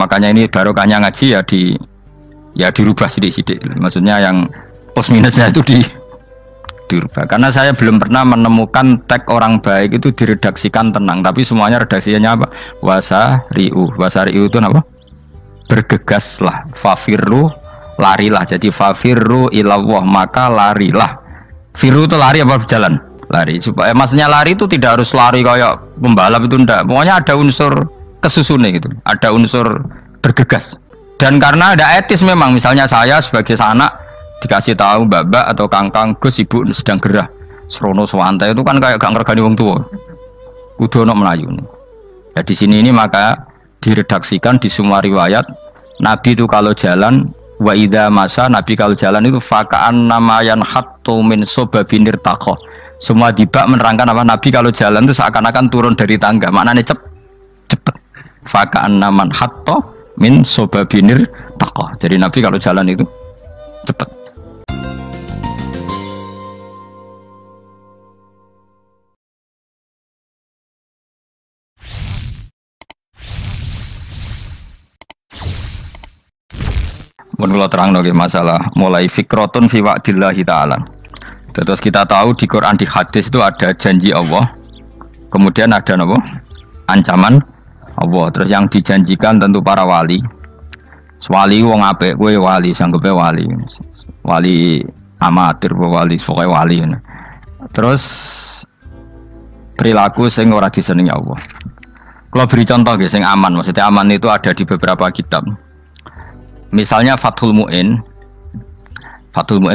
makanya ini barokahnya ngaji ya dirubah sidik-sidik. Maksudnya yang plus minusnya itu dirubah. Karena saya belum pernah menemukan tag orang baik itu diredaksikan tenang, tapi semuanya redaksinya apa? Wasari'u itu apa? Bergegaslah, fafirru, larilah. Jadi fafirru ilallah, maka larilah. Firu itu lari apa berjalan? Lari. Supaya maksudnya lari itu tidak harus lari kayak pembalap itu enggak. Pokoknya ada unsur kesusunnya gitu. Ada unsur bergegas. Dan karena ada etis memang, misalnya saya sebagai anak dikasih tahu babak atau kangkang Gus ibu sedang gerah serono swantai itu kan kayak gak ngergani wong tua. Kudu ono Melayu nih. Ya di sini ini maka diredaksikan di semua riwayat Nabi itu kalau jalan wa idza masa, Nabi kalau jalan itu faka'an namayan hattu min sobabinir taqo. Semua dibak menerangkan apa Nabi kalau jalan itu seakan-akan turun dari tangga. Maknanya cepet. Faka'an naman hattu min sobabinir taqo. Jadi Nabi kalau jalan itu cepet. Menurut terang nggih masalah mulai fikrotun fi wa'dillahi ta'ala. Terus kita tahu di Quran di hadis itu ada janji Allah. Kemudian ada apa? Ancaman Allah. Terus yang dijanjikan tentu para wali. Wali wong apik kowe wali sanggepe wali. Wali amatir wali pokoke wali. Terus perilaku sing ora disenengi Allah. Kalau beri contoh nggih sing aman, maksudnya aman itu ada di beberapa kitab. Misalnya Fathul Mu'in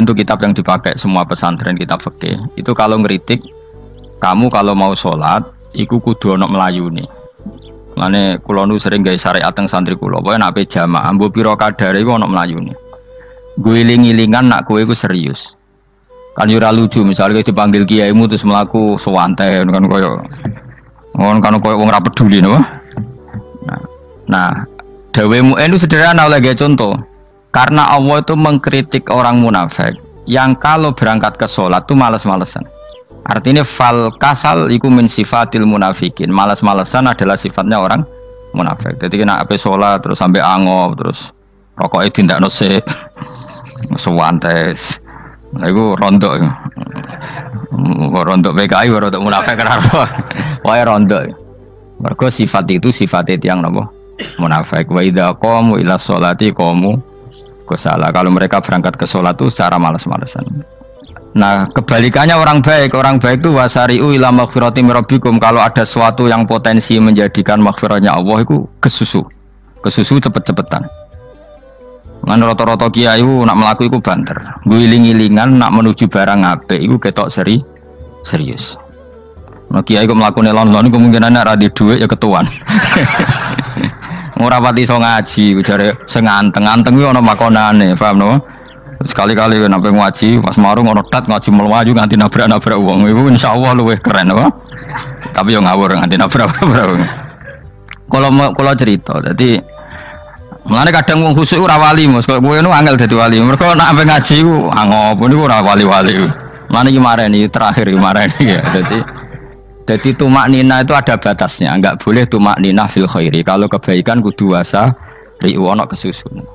itu kitab yang dipakai semua pesantren, kitab fikih. Itu kalau ngeritik, kamu kalau mau sholat, iku kudu ono melayuni. Mane kula nu sering gawe syariat teng santri kula, pokoke nek jamaah ambo pira kadare iku ono melayuni. Guling-gilingan nak kowe iku serius. Kan yo ora lucu misalnya dipanggil kiaimu terus mlaku sewantai kan koyo wong ora peduli napa. Nah Dawe Mu'in itu sederhana oleh contoh. Karena Allah itu mengkritik orang munafik yang kalau berangkat ke sholat itu malas-malesan. Artinya fal kasal iku min sifatil munafikin. Malas-malesan adalah sifatnya orang munafik. Jadi kena ape sholat terus sampai angop terus rokoknya tindak nose sewantes. Nah itu rondok. Rondok PKI rondok munafik kenapa? Wah rondok. Mergo sifat itu sifatnya yang napa? Munafik. Wa idza qamu ila sholati qamu kusala. Kalau mereka berangkat ke sholat itu secara malas-malesan. Nah, kebalikannya orang baik itu wasari'u ila maghfirati mirabbikum. Kalau ada sesuatu yang potensi menjadikan maghfirahnya Allah itu kesusu cepet-cepetan. Kan rata-rata kiai nak melaku itu banter. Guling-gilingan nak menuju barang apik itu ketok serius. Nah, kiai kok melakukan lon-lon kemungkinan ora di dhuwit ya ketuan. Ora pati iso ngaji, jare sing anteng-anteng kuwi ana makonane, paham no? Sekali-kali nek ngaji pas marung ana tat ngaji mlayu nganti nabrak-nabrak wong. Iku insyaallah luwih keren apa? Tapi yo ngawur nganti nabrak-nabrak wong. Kalau cerita, dadi mulane kadang wong khusuk ora wali, Mas. Kowe ngono angel dadi wali. Mergo nek ampe ngaji ku angop niku ora wali-wali. Mulane iki mareni terakhir mareni ya. Jadi tumak nina itu ada batasnya, enggak boleh tumak nina fil khairi. Kalau kebaikan kudu wasa ri'wono kesusun.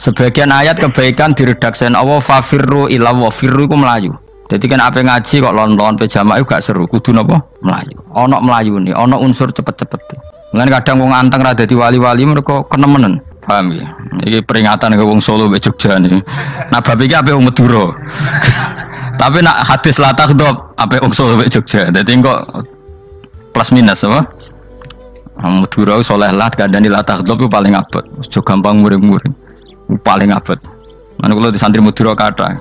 Sebagian ayat kebaikan diredaksen Allah fafirru ilallah, firru itu melayu. Jadi kan apa ngaji kok lon-lon pejama itu gak seru, kudu napa melayu. Ono melayu nih, ono unsur cepet-cepet. Mungkin kadang wong anteng rada di wali-wali mereka kenemenan, paham ya? Ini peringatan ke wong Solo mbek Jogja nih. Nah bab iki ape wong Madura. Tapi nak hadis la takhdab ape wong Solo mbek Jogja. Dadi kok plus minus apa? Madura soleh lah kandhani la takhdab itu paling abot. Aja gampang muring-muring. Paling abot. Mana kalau di santri Madura kata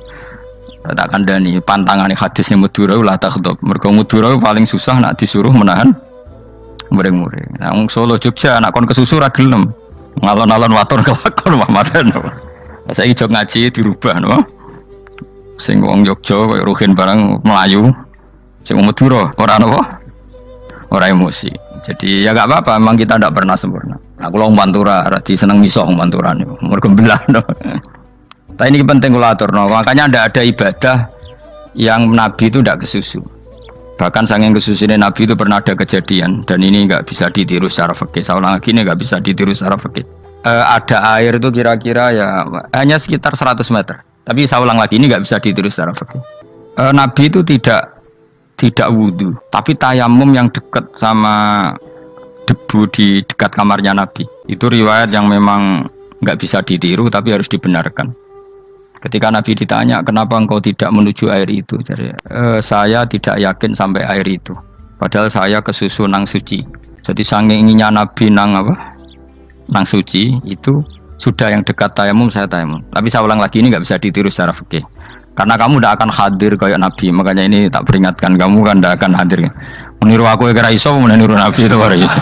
tak kandhani pantangane hadisnya Madura la takhdab. Mergo Madura paling susah nak disuruh menahan muring-muring. Nah wong Solo Jogja nak kon kesusu ra gelem. Ngalon-alon waton kelakon Muhammadan. Saiki jog ngaji dirubah no. Sing wong Jogja koyo ruhin barang Melayu. Sing Madura ora napa? Ora emosi. Jadi ya gak apa-apa, memang kita tidak pernah sempurna. Aku long Pantura, rati seneng misah Pantura nih, mereka belah. No. Tapi ini penting kula aturno, makanya tidak ada ibadah yang Nabi itu tidak kesusu. Bahkan saking kesusunya Nabi itu pernah ada kejadian dan ini nggak bisa ditiru secara fikih. Saya ulang lagi ini nggak bisa ditiru secara fikih. Ada air itu kira-kira ya hanya sekitar 100 meter. Tapi saya ulang lagi, ini nggak bisa ditiru secara fikih. Nabi itu tidak wudhu, tapi tayamum yang dekat sama debu di dekat kamarnya Nabi. Itu riwayat yang memang nggak bisa ditiru, tapi harus dibenarkan. Ketika Nabi ditanya, kenapa engkau tidak menuju air itu? Jadi, saya tidak yakin sampai air itu. Padahal saya kesusu nang suci. Jadi saking inginnya Nabi nang suci itu sudah yang dekat tayamum saya tayamum. Tapi saya ulang lagi, ini nggak bisa ditiru secara fikih. Karena kamu tidak akan hadir kayak Nabi, makanya ini tak peringatkan kamu kan tidak akan hadir. Meniru aku kira iso, meniru Nabi itu baru iso.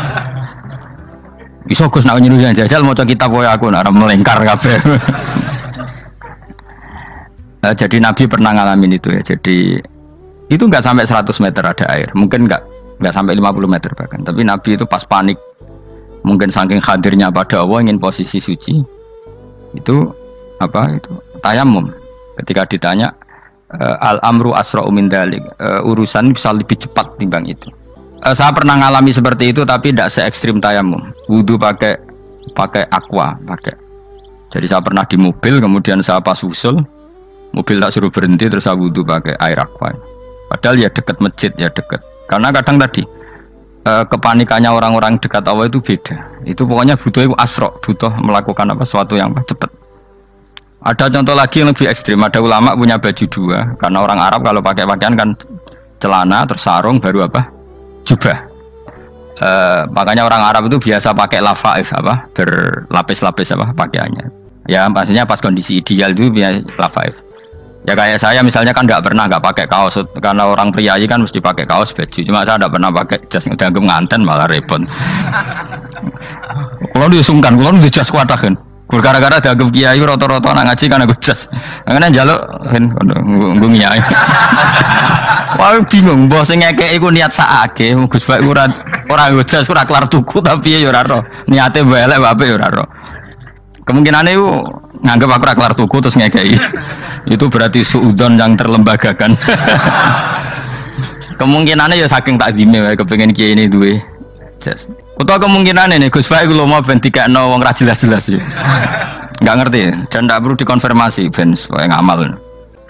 Iso Gus nak niru yang jajal mau kitab koyo aku nak melengkar kabeh. Jadi Nabi pernah ngalamin itu ya. Jadi itu nggak sampai 100 meter ada air, mungkin nggak sampai 50 meter bahkan. Tapi Nabi itu pas panik, mungkin saking hadirnya pada Allah ingin posisi suci, itu tayamum. Ketika ditanya al-amru asra'u min dzalik, urusan bisa lebih cepat timbang itu. Saya pernah ngalami seperti itu tapi tidak se ekstrim tayamum. Wudu pakai aqua, pakai. Jadi saya pernah di mobil, kemudian saya pas usul, mobil tak suruh berhenti terus saya wudu pakai air aqua. Padahal ya dekat masjid, ya dekat. Karena kadang tadi kepanikannya orang-orang dekat Allah itu beda. Itu pokoknya butuh asra', butuh melakukan sesuatu yang cepat. Ada contoh lagi yang lebih ekstrim. Ada ulama punya baju dua, karena orang Arab kalau pakai pakaian kan celana terus sarung baru jubah. Makanya orang Arab itu biasa pakai lafaif berlapis-lapis pakaiannya. Ya pastinya pas kondisi ideal itu biasa lafaif. Ya kayak saya misalnya kan nggak pakai kaos, karena orang priayi kan mesti pakai kaos baju. Cuma saya tidak pernah pakai jas, udah nganten malah repot. Kalau disungkan, kalau di jas kuatakan. Gara-gara dianggap kiai rata-rata nak ngaji kan aku jas. Ngene njaluk nggo ngiyai. Wah bingung, mbah sing ngekeki iku niat sakake, Gus Baik ora nggo jas ora kelar tuku tapi ya ora ro. Niate mbah elek wae ya ora ro. Kemungkinane iku nganggep aku ora kelar tuku terus ngekeki. Itu berarti suudzon yang terlembagakan. Kemungkinane ya saking takzime wae kepengin kiai ini duwe jas. Atau kemungkinan ini Gus Baik kalau mau ben dikekno wong ra jelas-jelas ya. Enggak ngerti dan tidak perlu dikonfirmasi ben supaya ngamal.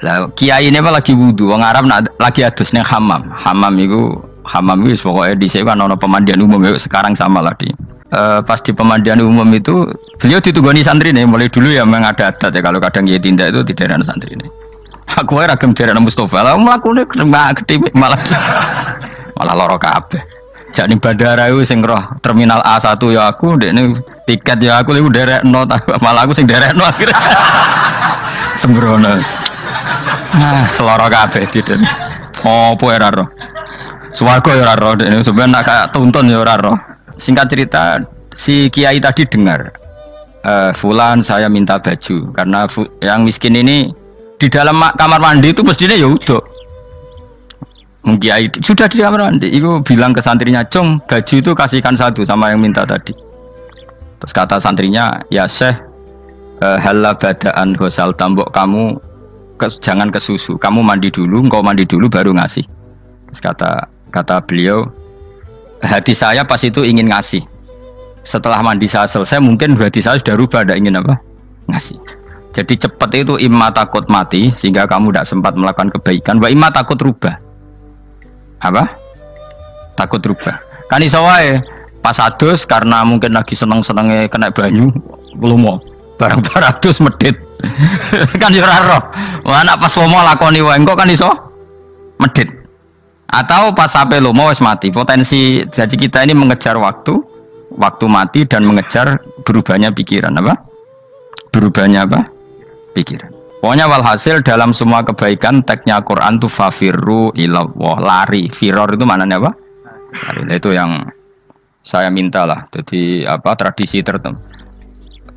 Lah kiai ini apa lagi wudu, wong Arab lagi adus ning hammam. Hammam iku pokoke dhisik kan ana pemandian umum ya, sekarang sama lagi. Pas di pemandian umum itu beliau ditunggoni santri nih, mulai dulu ya memang ada adat ya kalau kadang kiai tindak itu di daerah santri nih. Aku ora ragam daerah Mustofa lah mlakune gede malah loro kabeh. Jadi bandara itu sing roh terminal A1 ya aku, dekne tiket ya aku lewat derek no, malah aku sing derek no akhirnya sembrono. Seloro kabeh diden. Opo ora roh. Swarga ya ora roh, dekne sampeyan nak kayak tuntun ya ora roh. Singkat cerita, si kiai tadi dengar fulan saya minta baju karena yang miskin ini di dalam kamar mandi itu mestinya ya udah. Kiai sudah di kamar mandi, itu bilang ke santrinya, "Cung, baju itu kasihkan satu sama yang minta tadi." Terus kata santrinya, "Ya Syekh, halla badaan hosal tambok kamu jangan ke susu, kamu mandi dulu, engkau mandi dulu baru ngasih." Terus kata beliau, hati saya pas itu ingin ngasih. Setelah mandi saya selesai, mungkin hati saya sudah rubah, tidak ingin ngasih. Jadi cepat itu imma takut mati sehingga kamu tidak sempat melakukan kebaikan, wa imma takut rubah. Takut rubah kan iso wae pas adus karena mungkin lagi seneng-senenge kena banyu lumo barang 200 medit kan yo ora roh anak pas lomo lakoni wae engko kan iso medit atau pas sampai lomo wis mati. Potensi jadi kita ini mengejar waktu mati dan mengejar berubahnya pikiran pikiran. Pokoknya walhasil dalam semua kebaikan teksnya Quran tuh fafirru ilallah, lari. Firor itu maknanya apa? Lari. Itu yang saya minta lah. Jadi tradisi tertentu.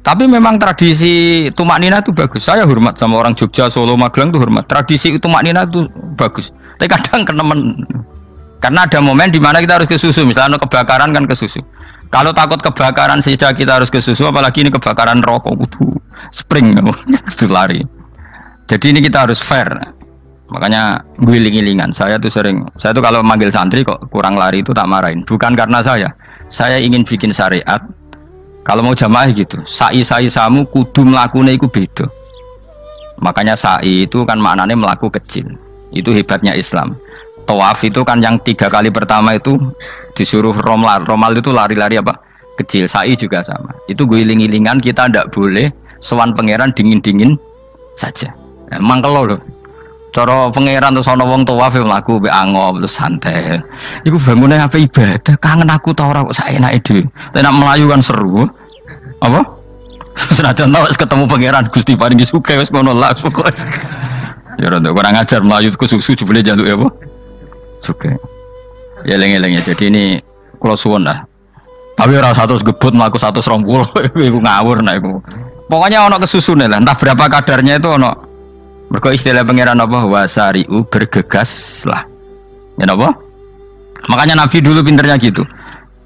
Tapi memang tradisi tumak nina itu bagus. Saya hormat sama orang Jogja, Solo, Magelang itu hormat. Tradisi tumak nina itu bagus. Tapi kadang karena ada momen di mana kita harus ke susu. Misalnya kebakaran kan ke susu. Kalau takut kebakaran sejak kita harus ke susu, apalagi ini kebakaran rokok, spring itu lari. Jadi ini kita harus fair. Makanya guling-gilingan. Saya tuh kalau manggil santri kok kurang lari itu tak marahin. Bukan karena saya ingin bikin syariat Kalau mau jamaah gitu, sa'i samu kudu mlakune iku beda. Makanya sa'i itu kan maknanya melaku kecil. Itu hebatnya Islam. Tawaf itu kan yang 3 kali pertama itu disuruh romal. Romal itu lari-lari apa? Kecil. Sa'i juga sama. Itu guling-gilingan, kita ndak boleh sowan pangeran dingin-dingin saja. Emang kalau loh. Cara pangeran terus ana wong tawaf mlaku mbek angop terus santai. Iku bangune apa ibadah? Kangen aku ta ora kok saenake dhewe. Nek melayu kan seru. Apa? Senajan tau ketemu pangeran Gusti paringi sugih wis ngono lah pokoke. Ya rada kurang ajar melayu ku susu jebule jaluk ya apa? Sugih. Ya eling-eling ya. Jadi ini kula suwun lah. Tapi ora 100 gebut mlaku 120 iku ngawur nek iku. Pokoknya ana kesusune lah, entah berapa kadarnya itu ana. Mergo istilah pangeran apa wasari'u bergegas lah. Ya apa? Makanya Nabi dulu pinternya gitu.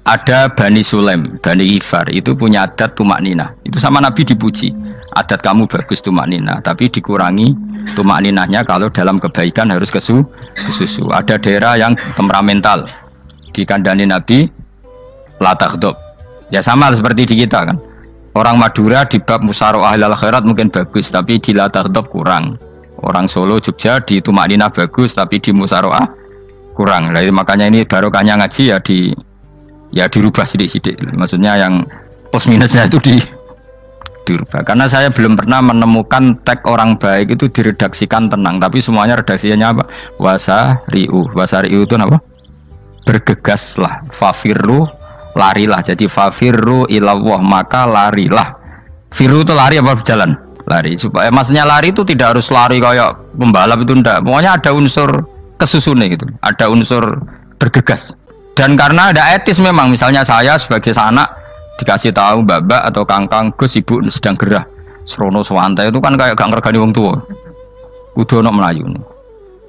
Ada Bani Sulaim, Bani Ghifar itu punya adat tumak nina. Itu sama Nabi dipuji. Adat kamu bagus tumak nina, tapi dikurangi tumak ninahnya kalau dalam kebaikan harus ke susu. Ada daerah yang temperamental. Dikandani Nabi la taghdab. Ya sama seperti di kita kan. Orang Madura di bab musyawarah ahlul khairat mungkin bagus, tapi di la taghdab kurang. Orang Solo, Jogja di tumak nina bagus, tapi di musyawarah kurang. Jadi makanya ini barokahnya ngaji ya dirubah sidik-sidik. Maksudnya yang plus minusnya itu dirubah. Karena saya belum pernah menemukan tag orang baik itu diredaksikan tenang, tapi semuanya redaksinya apa? Wasari'u itu apa? Bergegaslah, fafirru, larilah. Jadi fafirru ilallah, maka larilah. Firu itu lari apa berjalan? Lari. Supaya maksudnya lari itu tidak harus lari kayak pembalap itu enggak. Pokoknya ada unsur kesusune gitu. Ada unsur bergegas. Dan karena ada etis memang, misalnya saya sebagai anak dikasih tahu mbak atau kangkang Gus ibu sedang gerah serono sewantai itu kan kayak gak ngergani wong tua. Kudu ono melayu nih.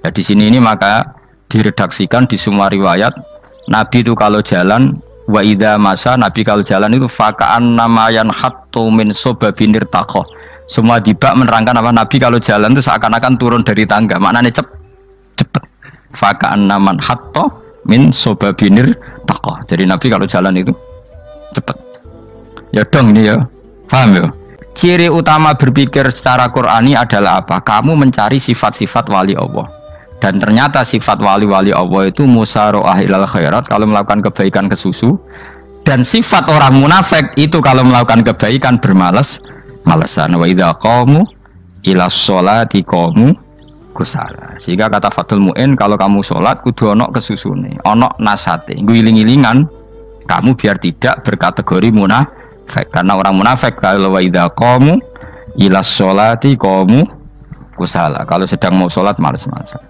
Ya di sini ini maka diredaksikan di semua riwayat Nabi itu kalau jalan wa idza masa, Nabi kalau jalan itu fakaan namayan hattu min sobabinir takoh. Semua dibak menerangkan apa Nabi kalau jalan itu seakan-akan turun dari tangga. Maknanya cepet. Fakaan naman hatto min sobabinir takoh. Jadi Nabi kalau jalan itu cepet. Ya dong ini ya, paham ya? Ciri utama berpikir secara Qur'ani adalah apa? Kamu mencari sifat-sifat wali Allah. Dan ternyata sifat wali-wali Allah itu musyaroah ilal khairat, kalau melakukan kebaikan ke susu. Dan sifat orang munafik itu kalau melakukan kebaikan bermalas-malasan. Wa idza qamu ila sholati qamu kusala. Sehingga kata Fathul Mu'in, kalau kamu sholat kudu ono kesusune, ono nasate, guling-gilingan kamu biar tidak berkategori munafik. Karena orang munafik kalau wa idza qamu ila sholati qamu kusala. Kalau sedang mau sholat malas-malasan.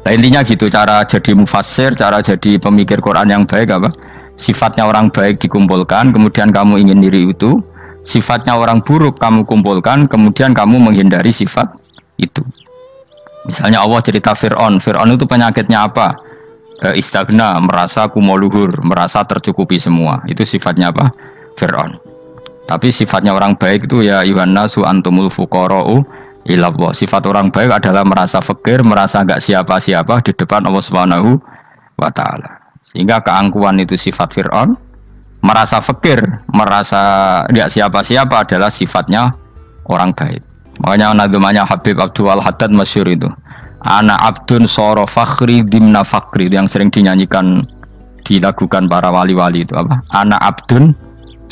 Nah, intinya gitu cara jadi mufassir, cara jadi pemikir Quran yang baik apa? Sifatnya orang baik dikumpulkan, kemudian kamu ingin diri itu. Sifatnya orang buruk kamu kumpulkan, kemudian kamu menghindari sifat itu. Misalnya Allah cerita Fir'aun. Fir'aun itu penyakitnya apa? Istagna, merasa kumoluhur, merasa tercukupi semua. Itu sifatnya apa? Fir'aun. Tapi sifatnya orang baik itu ya Yuhannasu antumul fuqara'u ilallah. Sifat orang baik adalah merasa fakir, merasa enggak siapa-siapa di depan Allah Subhanahu wa taala. Sehingga keangkuhan itu sifat Fir'aun, merasa fakir, merasa enggak siapa-siapa adalah sifatnya orang baik. Makanya nadumanya Habib Abdul Haddad masyhur itu. Ana abdun soro fakhri dimna fakri, yang sering dinyanyikan dilakukan para wali-wali itu apa? Ana abdun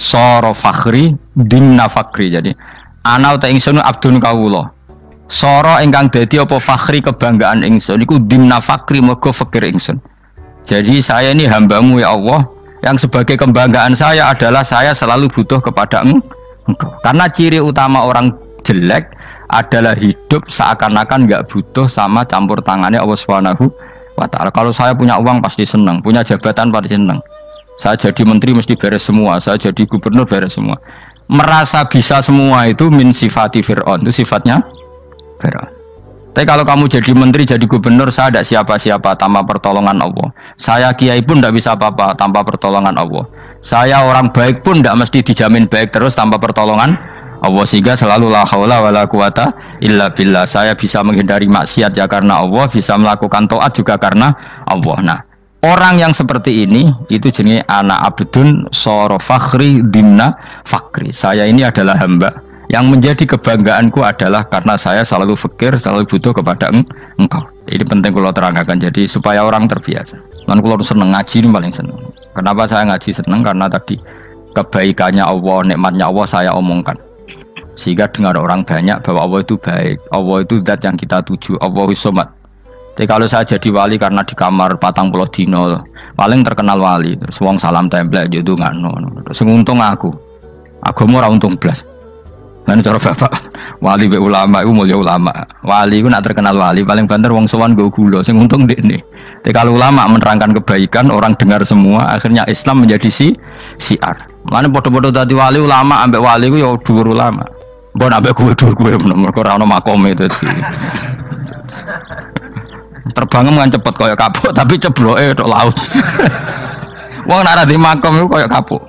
soro fakhri dimna fakri. Jadi ana uta ingsun abdun kawula. Soro ingkang dadi apa fakhri kebanggaan ingsun iku dimna fakri mergo fakir ingsun. Jadi saya ini hambamu ya Allah, yang sebagai kebanggaan saya adalah saya selalu butuh kepada engkau. Karena ciri utama orang jelek adalah hidup seakan-akan nggak butuh sama campur tangannya Allah Subhanahu wa ta'ala. Kalau saya punya uang pasti senang, punya jabatan pasti senang. Saya jadi menteri mesti beres semua, saya jadi gubernur beres semua. Merasa bisa semua itu min sifati Fir'aun, itu sifatnya Fir'aun. Tapi kalau kamu jadi menteri, jadi gubernur, saya tidak siapa-siapa tanpa pertolongan Allah. Saya kiai pun tidak bisa apa-apa tanpa pertolongan Allah. Saya orang baik pun tidak mesti dijamin baik terus tanpa pertolongan Allah. Sehingga selalu la haula wala quwata illa billah. Saya bisa menghindari maksiat ya karena Allah, bisa melakukan taat juga karena Allah. Nah, Orang yang seperti ini itu jenis anak abdun soro fakhri dimna fakri. Saya ini adalah hamba yang menjadi kebanggaanku adalah karena saya selalu fakir, selalu butuh kepada engkau. Ini penting kalau terangkan jadi supaya orang terbiasa. Dan kalau seneng ngaji ini paling seneng. Kenapa saya ngaji seneng? Karena tadi kebaikannya Allah, nikmatnya Allah saya omongkan. Sehingga dengar orang banyak bahwa Allah itu baik, Allah itu zat yang kita tuju, Allahus Somad. Jadi kalau saya jadi wali karena di kamar patang pulau dino, paling terkenal wali. Terus wong salam template jadi ngano. Terus untung aku mau untung belas. Nanti cara bapak wali be ulama itu mulia ulama. Wali itu nak terkenal wali paling banter wong sowan go gula. Sing untung dekne. Tapi kalau ulama menerangkan kebaikan orang dengar semua, akhirnya Islam menjadi siar. Mana bodoh-bodoh tadi wali ulama ambek wali itu ya dhuwur ulama. Mbon ambek dhuwur mergo ora ono makome itu. Terbangnya kan cepet kayak kapuk tapi cebloke tok laut. Wong nek ora di makom iku kayak kapuk.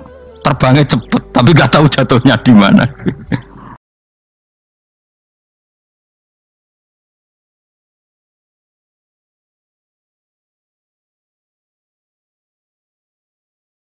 Terbangnya cepet tapi gak tahu jatuhnya di mana.